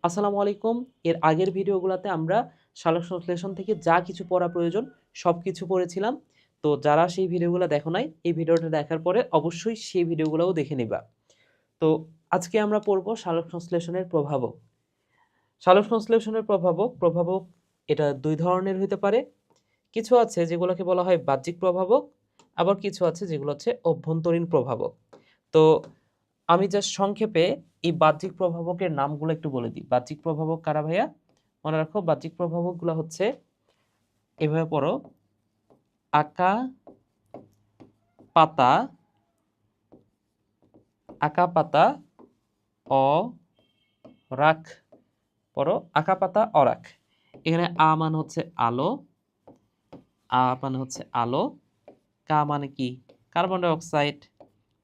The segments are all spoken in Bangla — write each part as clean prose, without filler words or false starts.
আসসালামু আলাইকুম। এর আগের ভিডিওগুলোতে আমরা সালোক সংশ্লেষণ থেকে যা কিছু পড়া প্রয়োজন সব কিছু পড়েছিলাম। তো যারা সেই ভিডিওগুলো দেখো নাই, এই ভিডিওটা দেখার পরে অবশ্যই সেই ভিডিওগুলোও দেখে নিবা। তো আজকে আমরা পড়ব সালোক সংশ্লেষণের প্রভাবক। সালোক সংশ্লেষণের প্রভাবক এটা দুই ধরনের হতে পারে। কিছু আছে যেগুলোকে বলা হয় বাহ্যিক প্রভাবক, আবার কিছু আছে যেগুলো হচ্ছে অভ্যন্তরীণ প্রভাবক। তো আমি জাস্ট সংক্ষেপে এই বাহ্যিক প্রভাবকের নামগুলো একটু বলে দিই। বাহ্যিক প্রভাবক কারা ভাইয়া? মনে রাখো, বাহ্যিক প্রভাবকগুলো হচ্ছে এভাবে পড়ো: আঁকা পাতা, আঁকা পাতা, অরাক। পড়ো আঁকা পাতা অরাক। এখানে আ মানে হচ্ছে আলো, আ মানে হচ্ছে আলো, কা মানে কি কার্বন ডাই অক্সাইড,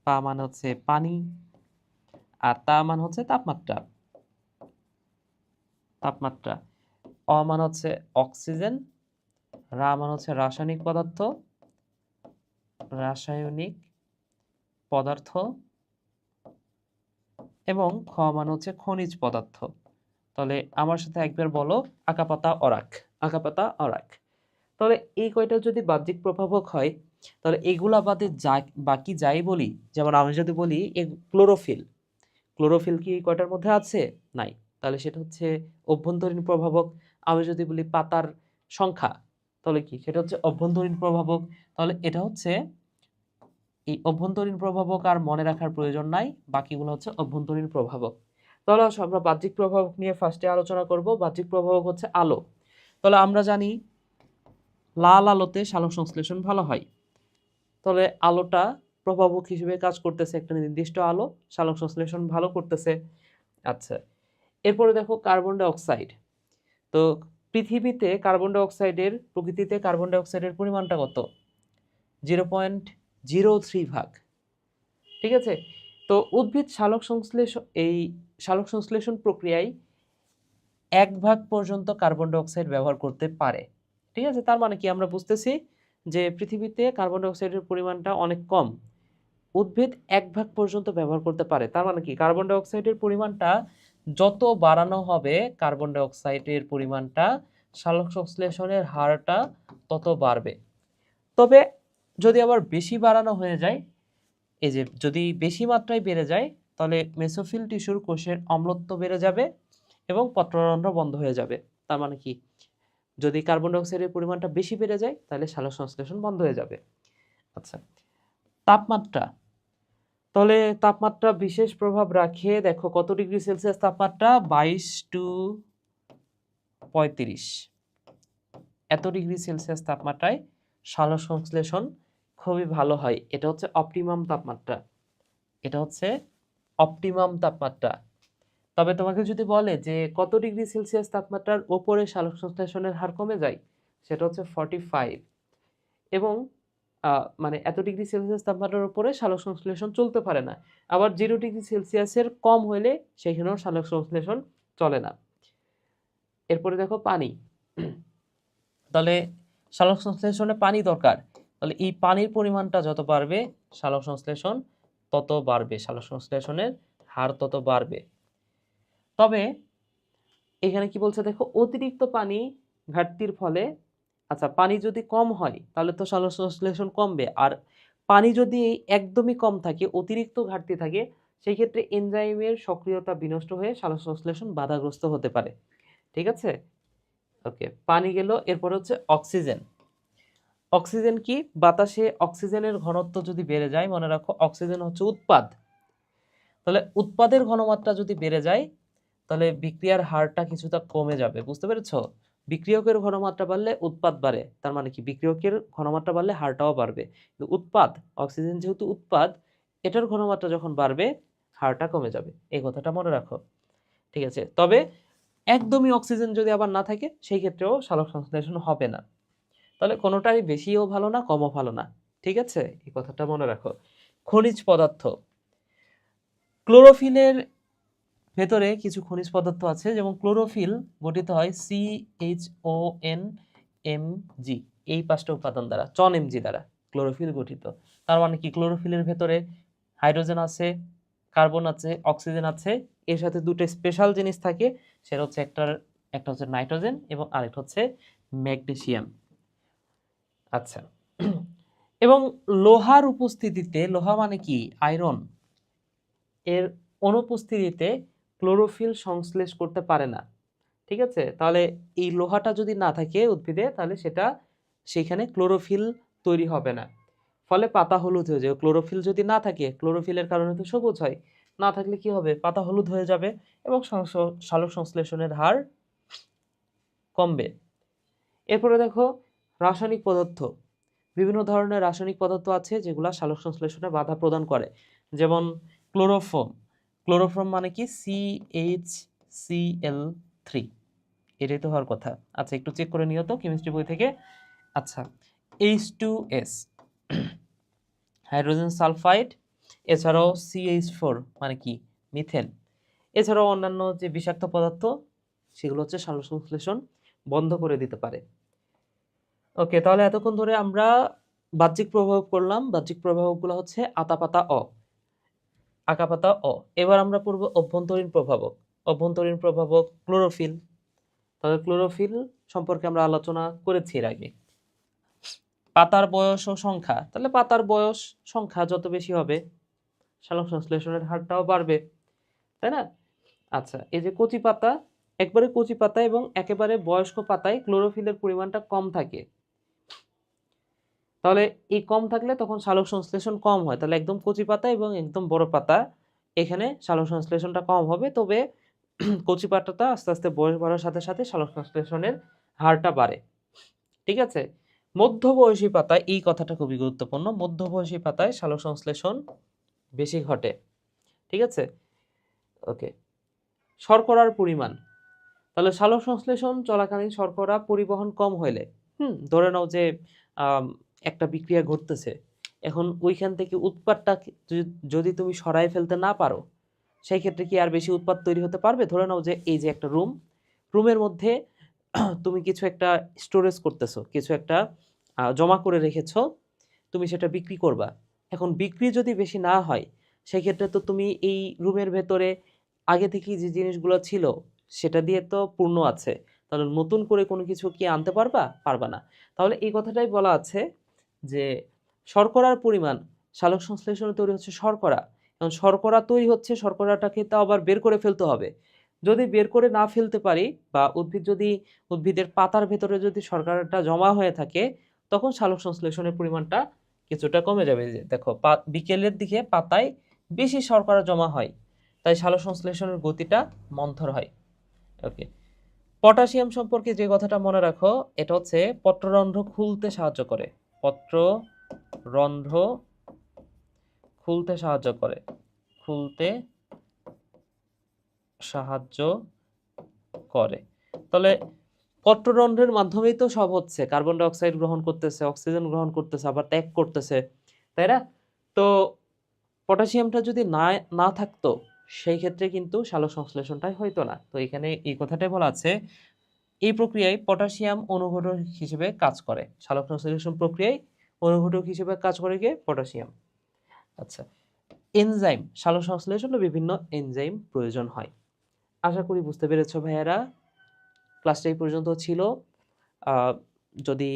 পা মানে হচ্ছে পানি, আর তা মানে হচ্ছে তাপমাত্রা। তাপমাত্রা। অ মানে হচ্ছে অক্সিজেন, রা মানে হচ্ছে রাসায়নিক পদার্থ, রাসায়নিক পদার্থ, এবং খ মানে হচ্ছে খনিজ পদার্থ। তাহলে আমার সাথে একবার বলো, আকাপাতা অরাক। আকাপাতা অরাক। তাহলে এই কয়টা যদি বাহ্যিক প্রভাবক হয়, তাহলে এগুলা বাদে যা বাকি যাই বলি, যেমন আমি যদি বলি ক্লোরোফিল, ক্লোরোফিল কি এই কয়টার মধ্যে আছে? নাই। তাহলে সেটা হচ্ছে অভ্যন্তরীণ প্রভাবক। আমি যদি বলি পাতার সংখ্যা, তাহলে কি সেটা হচ্ছে অভ্যন্তরীণ প্রভাবক। তাহলে এটা হচ্ছে এই অভ্যন্তরীণ প্রভাবক, আর মনে রাখার প্রয়োজন নাই, বাকিগুলো হচ্ছে অভ্যন্তরীণ প্রভাবক। তাহলে আসো আমরা বাহ্যিক প্রভাবক নিয়ে ফার্স্টে আলোচনা করব। বাহ্যিক প্রভাবক হচ্ছে আলো। তাহলে আমরা জানি লাল আলোতে সালোক সংশ্লেষণ ভালো হয়। তাহলে আলোটা প্রভাবক হিসেবে কাজ করতেছে, একটা নির্দিষ্ট আলো সালোক সংশ্লেষণ ভালো করতেছে। আচ্ছা, এরপরে দেখো কার্বন ডাই অক্সাইড। তো পৃথিবীতে প্রকৃতিতে কার্বন ডাই অক্সাইডের পরিমাণটা কত? 0.03 ভাগ। ঠিক আছে। তো উদ্ভিদ সালোক সংশ্লেষণ প্রক্রিয়ায় 1 ভাগ পর্যন্ত কার্বন ডাই অক্সাইড ব্যবহার করতে পারে। ঠিক আছে, তার মানে কি আমরা বুঝতেছি যে পৃথিবীতে কার্বন ডাই অক্সাইডের পরিমাণটা অনেক কম, উদ্ভিদ 1 ভাগ পর্যন্ত ব্যবহার করতে পারে। তার মানে কি কার্বন ডাই অক্সাইডের পরিমাণটা যত বাড়ানো হবে, কার্বন ডাই অক্সাইডের পরিমাণটা, সালোক সংশ্লেষণের হারটা তত বাড়বে। তবে যদি আবার বেশি বাড়ানো হয়ে যায়, এই যে যদি বেশি মাত্রায় বেড়ে যায়, তাহলে মেসোফিল টিস্যুর কোষের অম্লত্ব বেড়ে যাবে এবং পত্ররন্ধ্র বন্ধ হয়ে যাবে। তার মানে কি যদি কার্বন ডাই অক্সাইডের পরিমাণটা বেশি বেড়ে যায়, তাহলে সালোক সংশ্লেষণ বন্ধ হয়ে যাবে। আচ্ছা, তাপমাত্রা। তাহলে তাপমাত্রা বিশেষ প্রভাব রাখে। দেখো কত ডিগ্রি সেলসিয়াস তাপমাত্রা? 22 টু 35। এত ডিগ্রি সেলসিয়াস তাপমাত্রায় সালোক সংশ্লেষণ খুবই ভালো হয়। এটা হচ্ছে অপটিমাম তাপমাত্রা। এটা হচ্ছে অপটিমাম তাপমাত্রা। তবে তোমাকে যদি বলে যে কত ডিগ্রি সেলসিয়াস তাপমাত্রার ওপরে সালোক সংশ্লেষণের হার কমে যায়, সেটা হচ্ছে 45। এবং মানে এত ডিগ্রি সেলসিয়াস তাপমাত্রার উপরে সালোক সংশ্লেষণ চলতে পারে না। আবার 0 ডিগ্রি সেলসিয়াসের কম হলে সেখানেও সালোক সংশ্লেষণ চলে না। এরপরে দেখো পানি। তাহলে সালোক সংশ্লেষণে পানি দরকার। তাহলে এই পানির পরিমাণটা যত বাড়বে, সালোক সংশ্লেষণ তত বাড়বে, সালোক সংশ্লেষণের হার তত বাড়বে। তবে এখানে কি বলছে দেখো, অতিরিক্ত পানি ঘাটতির ফলে, আচ্ছা পানি যদি কম হয় তাহলে তো সালোক সংশ্লেষণ কমবে, আর পানি যদি একদমই কম থাকে, অতিরিক্ত ঘাটতি থাকে, সেই ক্ষেত্রে এনজাইমের সক্রিয়তা বিনষ্ট হয়ে সালোক সংশ্লেষণ বাধাগ্রস্ত হতে পারে। ঠিক আছে, ওকে, পানি গেল। এরপর হচ্ছে অক্সিজেন। অক্সিজেন কি? বাতাসে অক্সিজেনের ঘনত্ব যদি বেড়ে যায়, মনে রাখো অক্সিজেন হচ্ছে উৎপাদ, তাহলে উৎপাদের ঘনমাত্রা যদি বেড়ে যায়, তাহলে বিক্রিয়ার হারটা কিছুটা কমে যাবে। বুঝতে পেরেছো? বিক্রিয়কের ঘনমাত্রা বাড়লে উৎপাদ বাড়ে, তার মানে কি বিক্রিয়কের ঘনমাত্রা বাড়লে হারটাও বাড়বে। কিন্তু উৎপাদ, অক্সিজেন যেহেতু উৎপাদ, এটার ঘনমাত্রা যখন বাড়বে হারটা কমে যাবে। এই কথাটা মনে রাখো। ঠিক আছে, তবে একদমই অক্সিজেন যদি আবার না থাকে, সেই ক্ষেত্রেও সালোক সংশ্লেষণ হবে না। তাহলে কোনোটাই বেশিও ভালো না, কমও ভালো না। ঠিক আছে, এই কথাটা মনে রাখো। খনিজ পদার্থ। ক্লোরোফিলের ভেতরে কিছু খনিজ পদার্থ আছে, যেমন ক্লোরোফিল গঠিত হয় CHONMG, এই 5টা উপাদান দ্বারা, CHONMG দ্বারা ক্লোরোফিল গঠিত। তার মানে কি ক্লোরোফিলের ভেতরে হাইড্রোজেন আছে, কার্বন আছে, অক্সিজেন আছে, এর সাথে দুটো স্পেশাল জিনিস থাকে, সেটা হচ্ছে একটা হচ্ছে নাইট্রোজেন এবং আরেকটা হচ্ছে ম্যাগনেসিয়াম। আচ্ছা, এবং লোহার উপস্থিতিতে, লোহা মানে কি আয়রন, এর অনুপস্থিতিতে ক্লোরোফিল সংশ্লেষ করতে পারে না। ঠিক আছে, তাহলে এই লোহাটা যদি না থাকে উদ্ভিদে, তাহলে সেখানে ক্লোরোফিল তৈরি হবে না, ফলে পাতা হলুদ হয়ে যাবে। ক্লোরোফিল যদি না থাকে, ক্লোরোফিলের কারণে তো সবুজ হয়, না থাকলে কি হবে, পাতা হলুদ হয়ে যাবে এবং সালোক সংশ্লেষণের হার কমবে। এরপরে দেখো রাসায়নিক পদার্থ। বিভিন্ন ধরনের রাসায়নিক পদার্থ আছে যেগুলা সালোক সংশ্লেষণে বাধা প্রদান করে, যেমন ক্লোরোফর্ম। ক্লোরোফর্ম মানে কি CH3, এটাই তো হওয়ার কথা। আচ্ছা, একটু চেক করে নিও তো কেমিস্ট্রি বই থেকে। আচ্ছা, H2S, হাইড্রোজেন সালফাইড, এছাড়াও CH4 মানে কি মিথেন, এছাড়াও অন্যান্য যে বিষাক্ত পদার্থ সেগুলো হচ্ছে সালোক সংশ্লেষণ বন্ধ করে দিতে পারে। ওকে, তাহলে এতক্ষণ ধরে আমরা বাহ্যিক প্রভাব করলাম। বাহ্যিক প্রভাবগুলো হচ্ছে আতাপাতা আকাপাতা এবার আমরা পড়ব অভ্যন্তরীণ প্রভাবক। অভ্যন্তরীণ প্রভাবক ক্লোরোফিল। তাহলে ক্লোরোফিল সম্পর্কে আমরা আলোচনা করেছি এর আগে। পাতার বয়স ও সংখ্যা, তাহলে পাতার বয়স সংখ্যা যত বেশি হবে সালোক সংশ্লেষণের হারটাও বাড়বে, তাই না? আচ্ছা, এই যে কচি পাতা, একবারে কচি পাতা এবং একেবারে বয়স্ক পাতায় ক্লোরোফিলের পরিমাণটা কম থাকে। তাহলে এই কম থাকলে তখন সালোক সংশ্লেষণ কম হয়। তাহলে একদম কচি পাতা এবং একদম বড় পাতা, এখানে সালোক সংশ্লেষণটা কম হবে, তবে কচি পাতাটা আস্তে আস্তে বয়স বাড়ার সাথে সাথে সালোক সংশ্লেষণের হারটা বাড়ে। ঠিক আছে, মধ্যবয়সী পাতায়, এই কথাটা খুবই গুরুত্বপূর্ণ, মধ্যবয়সী পাতায় সালোক সংশ্লেষণ বেশি ঘটে। ঠিক আছে, ওকে। শর্করার পরিমাণ, তাহলে সালোক সংশ্লেষণ চলাকালীন শর্করা পরিবহন কম হইলে, ধরে নাও যে একটা বিক্রিয়া ঘটতেছে, এখন ওইখান থেকে উৎপাদটা যদি তুমি সরাই ফেলতে না পারো, সেই ক্ষেত্রে কি আর বেশি উৎপাদ তৈরি হতে পারবে? ধরে নাও যে এই যে একটা রুমের মধ্যে তুমি কিছু একটা স্টোরেজ করতেছো, কিছু একটা জমা করে রেখেছো, তুমি সেটা বিক্রি করবা। এখন বিক্রি যদি বেশি না হয়, সেই ক্ষেত্রে তো তুমি এই রুমের ভেতরে আগে থেকেই যে জিনিসগুলো ছিল সেটা দিয়ে তো পূর্ণ আছে, তাহলে নতুন করে কোনো কিছু কি আনতে পারবা না। তাহলে এই কথাটাই বলা আছে যে শর্করার পরিমাণ, সালোক সংশ্লেষণে তৈরি হচ্ছে শর্করা, এখন শর্করা তৈরি হচ্ছে, শর্করাটাকে তো আবার বের করে ফেলতে হবে। যদি বের করে না ফেলতে পারি, বা উদ্ভিদের পাতার ভেতরে যদি শর্করাটা জমা হয়ে থাকে, তখন সালোক সংশ্লেষণের পরিমাণটা কিছুটা কমে যাবে। যে দেখো বিকেলের দিকে পাতায় বেশি শর্করা জমা হয়, তাই সালোক সংশ্লেষণের গতিটা মন্থর হয়। ওকে, পটাশিয়াম সম্পর্কে যে কথাটা মনে রাখো, এটা হচ্ছে পত্ররন্ধ্র খুলতে সাহায্য করে। পত্ররন্ধ্র খুলতে সাহায্য করে, খুলতে সাহায্য করে। তাহলে পত্ররন্ধ্রের মাধ্যমেই তো সব হচ্ছে, কার্বন ডাই অক্সাইড গ্রহণ করতেছে, অক্সিজেন গ্রহণ করতেছে, আবার ত্যাগ করতেছে, তাই না? তো পটাশিয়ামটা যদি না থাকতো, সেই ক্ষেত্রে কিন্তু সালোক সংশ্লেষণটাই হইতো না। তো এখানে এই কথাটাই বলা আছে, এই প্রক্রিয়ায় পটাশিয়াম অনুঘটক হিসেবে কাজ করে। সালোক সংশ্লেষণ প্রক্রিয়ায় অনুঘটক হিসেবে কাজ করে কে? পটাশিয়াম। আচ্ছা, এনজাইম, সালোক সংশ্লেষণে বিভিন্ন এনজাইম প্রয়োজন হয়। আশা করি বুঝতে পেরেছো ভাইয়ারা। ক্লাসটা এই পর্যন্ত ছিল। যদি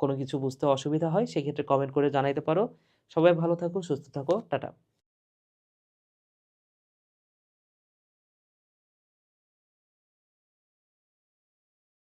কোনো কিছু বুঝতে অসুবিধা হয়, সেক্ষেত্রে কমেন্ট করে জানাইতে পারো। সবাই ভালো থাকো, সুস্থ থাকো, টাটা।